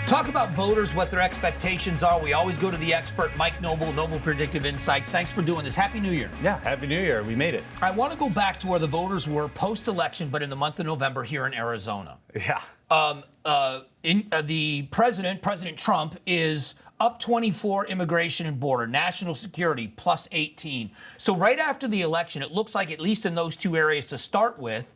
Talk about voters, what their expectations are. We always go to the expert, Mike Noble, Noble Predictive Insights. Thanks for doing this. Happy New Year. Yeah, Happy New Year. We made it. I want to go back to where the voters were post-election, but in the month of November here in Arizona. Yeah. The President Trump, is up 24 immigration and border, national security plus 18. So right after the election, it looks like, at least in those two areas to start with,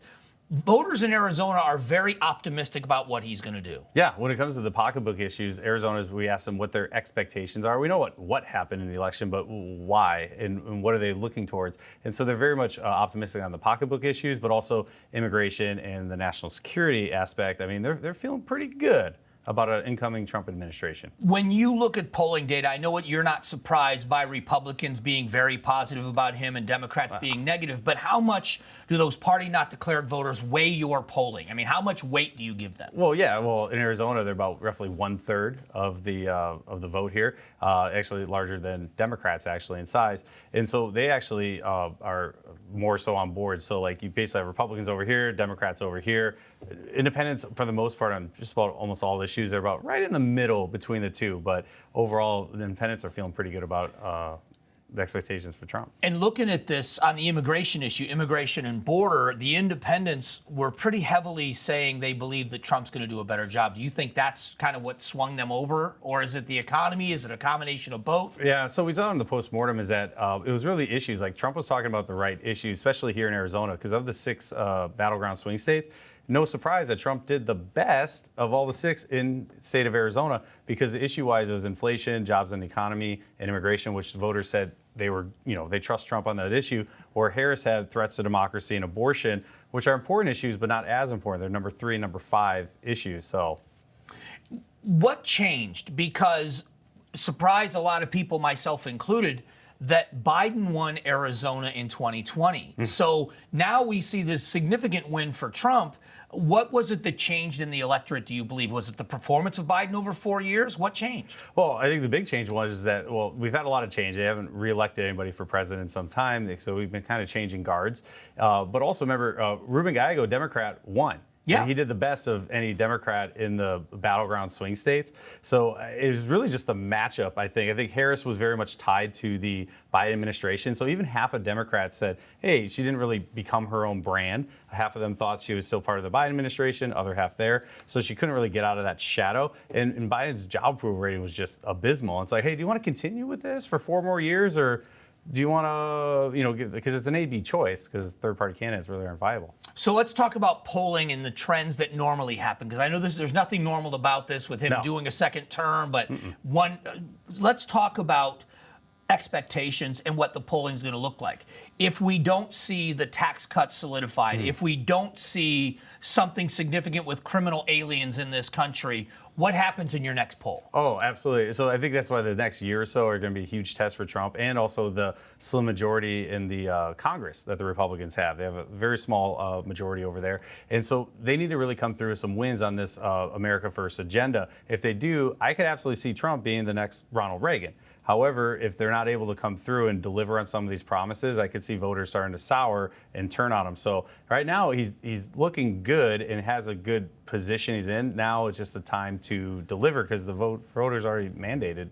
voters in Arizona are very optimistic about what he's going to do. Yeah, when it comes to the pocketbook issues, Arizona's, we asked them what their expectations are. We know what happened in the election, but why and what are they looking towards? And so they're very much optimistic on the pocketbook issues, but also immigration and the national security aspect. I mean, they're feeling pretty good about an incoming Trump administration. When you look at polling data, I know what you're not surprised by Republicans being very positive about him and Democrats being negative, but how much do those party not declared voters weigh your polling? I mean, how much weight do you give them? Well, yeah. Well, in Arizona, they're about roughly 1/3 of the vote here, actually larger than Democrats actually in size, and so they actually are more so on board. So like you basically have Republicans over here, Democrats over here, independents for the most part on just about almost all issues. They're about right in the middle between the two, but overall, the independents are feeling pretty good about the expectations for Trump. And looking at this on the immigration issue, immigration and border, the independents were pretty heavily saying they believe that Trump's going to do a better job. Do you think that's kind of what swung them over? Or is it the economy? Is it a combination of both? Yeah, so we saw in the postmortem is that it was really issues. Like Trump was talking about the right issues, especially here in Arizona, because of the 6 battleground swing states, no surprise that Trump did the best of all the 6 in the state of Arizona, because the issue-wise it was inflation, jobs and the economy, and immigration, which voters said they trust Trump on that issue. Or Harris had threats to democracy and abortion, which are important issues, but not as important. They're number 3 and number 5 issues. So, what changed? Because surprised a lot of people, myself included, that Biden won Arizona in 2020. So now we see this significant win for Trump. What was it that changed in the electorate, do you believe? Was it the performance of Biden over 4 years? What changed? Well, I think the big change was that, we've had a lot of change. They haven't reelected anybody for president in some time, so we've been kind of changing guards. But also remember, Ruben Gallego, Democrat, won. Yeah. And he did the best of any Democrat in the battleground swing states. So it was really just the matchup, I think. I think Harris was very much tied to the Biden administration. So even half of Democrats said, hey, she didn't really become her own brand. Half of them thought she was still part of the Biden administration, other half there. So she couldn't really get out of that shadow. And Biden's job approval rating was just abysmal. It's like, hey, do you want to continue with this for 4 more years? Or do you want to, because it's an A-B choice, because third-party candidates really aren't viable. So let's talk about polling and the trends that normally happen, because I know there's nothing normal about this with him doing a second term, but let's talk about expectations and what the polling is going to look like. If we don't see the tax cuts solidified, if we don't see something significant with criminal aliens in this country, what happens in your next poll? Oh, absolutely. So I think that's why the next year or so are going to be a huge test for Trump, and also the slim majority in the Congress that the Republicans have. They have a very small majority over there. And so they need to really come through with some wins on this America First agenda. If they do, I could absolutely see Trump being the next Ronald Reagan. However, if they're not able to come through and deliver on some of these promises, I could see voters starting to sour and turn on him. So right now he's looking good and has a good position he's in. Now it's just a time to deliver, because the voters already mandated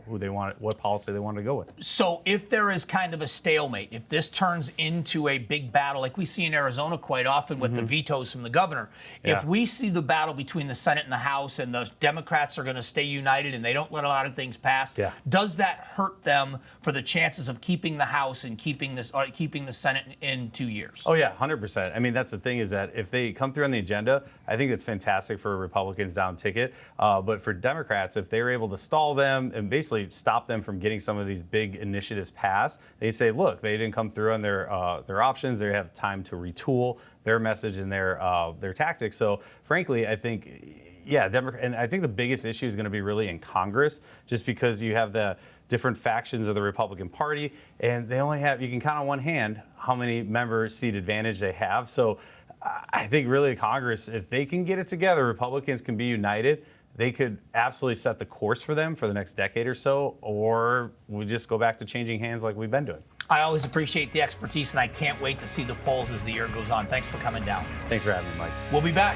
who they want, what policy they want to go with. So if there is kind of a stalemate, if this turns into a big battle like we see in Arizona quite often with the vetoes from the governor, if we see the battle between the Senate and the House and the Democrats are going to stay united and they don't let a lot of things pass, does that hurt them for the chances of keeping the House and keeping the Senate in 2 years? Oh yeah, 100%. I mean, that's the thing, is that if they come through on the agenda, I think it's fantastic for Republicans down ticket. But for Democrats, if they're able to stall them and basically stop them from getting some of these big initiatives passed, they say, look, they didn't come through on their options. They have time to retool their message and their tactics. So frankly, I think, and I think the biggest issue is going to be really in Congress, just because you have the different factions of the Republican Party, and they only have, you can count on one hand how many member seat advantage they have. So I think really Congress, if they can get it together, Republicans can be united, they could absolutely set the course for them for the next decade or so, or we just go back to changing hands like we've been doing. I always appreciate the expertise, and I can't wait to see the polls as the year goes on. Thanks for coming down. Thanks for having me, Mike. We'll be back.